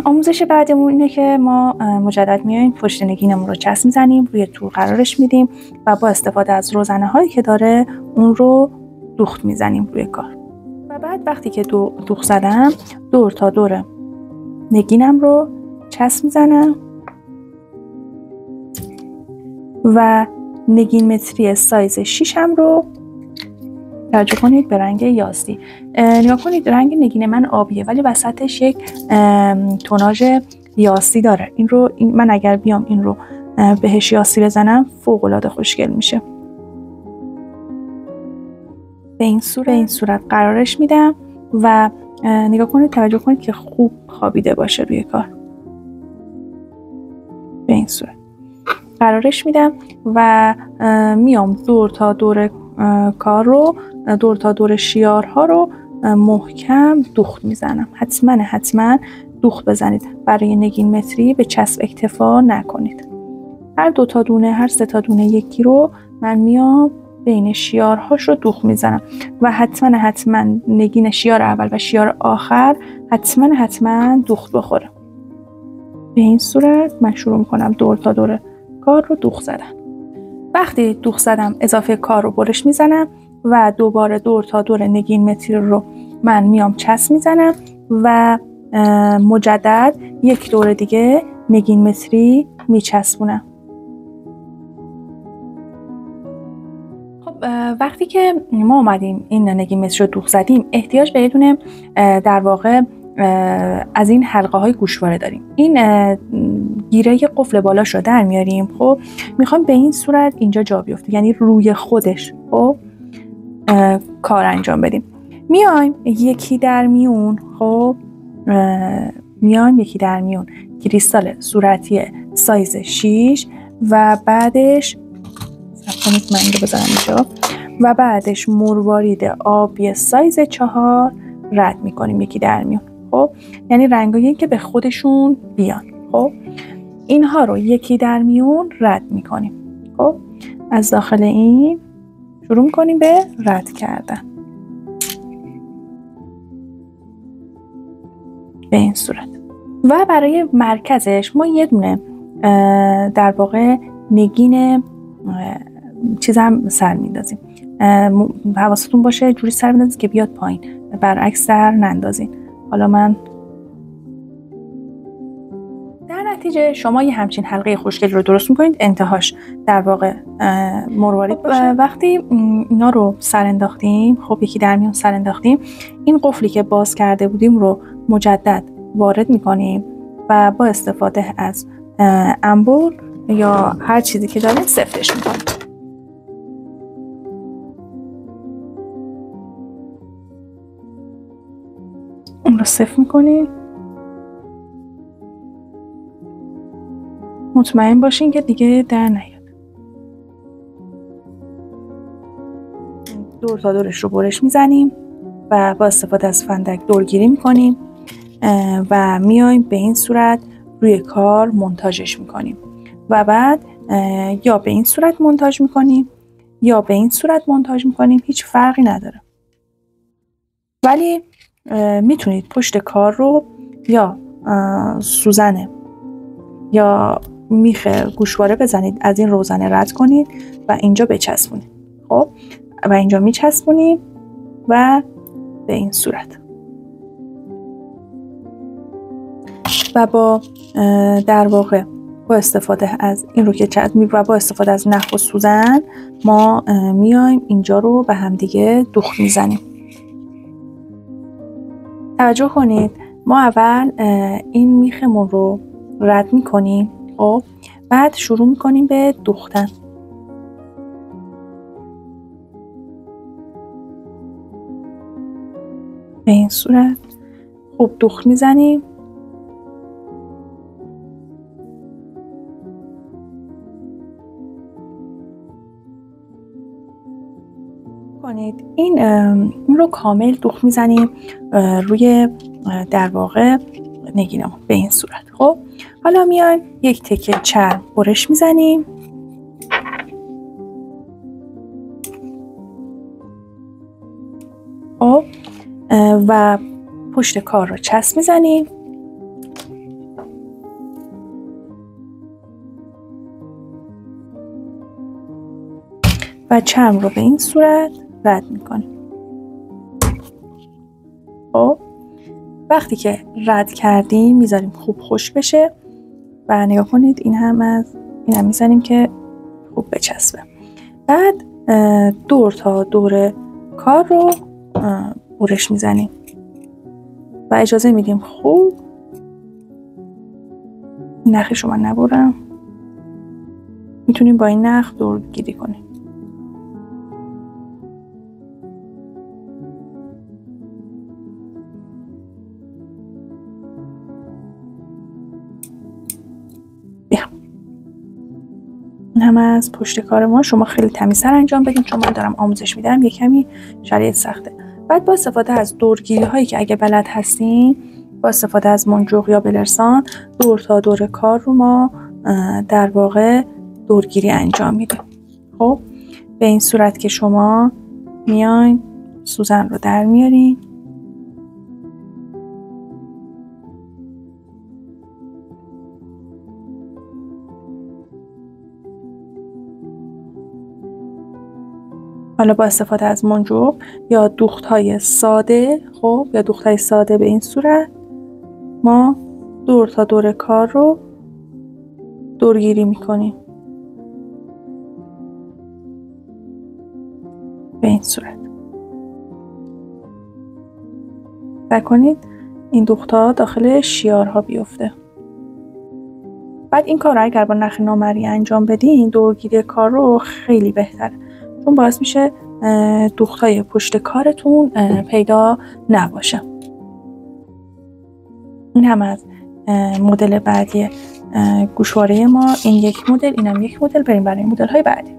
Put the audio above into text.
آموزش بعدمون اینه که ما مجدد میایم پشت نگینمون رو چسب میزنیم، روی تور قرارش میدیم و با استفاده از روزنه هایی که داره اون رو دوخت میزنیم روی کار. و بعد وقتی که دوخت زدم دور تا دور نگینم رو چسب میزنم و نگین متری سایز 6 هم رو توجه کنید به رنگ یاستی. نگاه کنید رنگ نگین من آبیه ولی وسطش یک توناژ یاستی داره. من اگر بیام این رو بهش یاستی بزنم فوق العاده خوشگل میشه. به این صورت قرارش میدم و نگاه کنید توجه کنید که خوب خوابیده باشه روی کار. به این صورت قرارش میدم و میام دور تا دور کار رو، دور تا دور شیارها رو محکم دوخت میزنم. حتما دوخت بزنید. برای نگین متری به چسب اکتفا نکنید. هر 2 تا دونه، هر 3 تا دونه یکی رو من میام بین شیارهاش رو دوخت میزنم و حتما نگین شیار اول و شیار آخر حتما دوخت بخوره. به این صورت من شروع میکنم دور تا دور کار رو دوخت زدن. وقتی دوخت زدم اضافه کار رو برش میزنم و دوباره دور تا دور نگین متری رو من میام چسب میزنم و مجدد یک دور دیگه نگین متری میچسبونم. خب وقتی که ما اومدیم این نگین متری رو دوخت زدیم احتیاج به یه دونه در واقع از این حلقه های گوشواره داریم. این گیره قفل بالاش رو در میاریم. خب میخوام به این صورت اینجا جا بیفته، یعنی روی خودش خب کار انجام بدیم. میایم یکی در میون، خب میایم یکی در میون کریستال صورتی سایز 6 و بعدش کنید من اینجا بذارم اینجا و بعدش مروارید آبی سایز 4 رد میکنیم یکی در میون. خب یعنی رنگایی که به خودشون بیان. خب اینها رو یکی در میون رد میکنیم. خب از داخل این شروع میکنیم به رد کردن به این صورت. و برای مرکزش ما یه دونه در واقع نگین چیز هم سر میندازیم. حواستون باشه جوری سر میندازید که بیاد پایین، برعکس سر نندازین. حالا من در نتیجه شما یه همچین حلقه خوشگل رو درست میکنید، انتهاش در واقع مروارید باشه. وقتی اینا رو سر انداختیم، خب یکی در میون سر انداختیم، این قفلی که باز کرده بودیم رو مجدد وارد میکنیم و با استفاده از انبر یا هر چیزی که داریم سفتش میکنیم. اون رو سفت میکنیم. مطمئن باشین که دیگه در نیاد. دور تا دورش رو برش میزنیم و با استفاده از فندک دورگیری میکنیم و میایم به این صورت روی کار مونتاژش میکنیم و بعد یا به این صورت مونتاژ میکنیم یا به این صورت مونتاژ میکنیم، هیچ فرقی نداره. ولی میتونید پشت کار رو یا سوزنه یا میخ گوشواره بزنید، از این روزنه رد کنید و اینجا بچسبونید. خب و اینجا میچسبونید و به این صورت و با در واقع با استفاده از این رو که و با استفاده از نخ و سوزن ما میایم اینجا رو به هم دیگه دوخت میزنیم. توجه کنید ما اول این میخمون رو رد میکنیم، خب بعد شروع میکنیم به دوختن. به این صورت خوب دوخت میزنیم. کنید این رو کامل دوخت میزنیم روی در واقع نگینمون به این صورت. خب حالا میایم یک تکه چرم برش میزنیم خب و پشت کار رو چسب میزنیم و چرم رو به این صورت رد میکنیم. خب وقتی که رد کردیم میذاریم خوب خشک بشه و نگاه کنید این هم میزنیم که خوب بچسبه. بعد دور تا دور کار رو برش میزنیم و اجازه میدیم خوب نخش رو من نبرم. میتونیم با این نخ دور گیری کنیم. این هم از پشت کار ما. شما خیلی تمیزتر انجام بدین چون من دارم آموزش میدم، یه کمی شرایط سخته. بعد با استفاده از دورگیری هایی که اگه بلد هستین، با استفاده از منجوق یا بلرسان دور تا دور کار رو ما در واقع دورگیری انجام میدیم. خب به این صورت که شما میاین سوزن رو در میارین، حالا با استفاده از منجوق یا دوخت‌های ساده، خب یا دوخت‌های ساده به این صورت ما دور تا دور کار رو دورگیری میکنیم به این صورت. سعی کنید این دوخت‌ها داخل شیارها بیفته. بعد این کار رو اگر با نخ نامری انجام بدین، دورگیری کار رو خیلی بهتره چون باعث میشه دوخت‌های پشت کارتون پیدا نباشه. این هم از مدل بعدی گوشواره ما. این یک مدل، اینم یک مدل. بریم برای مدل های بعدی.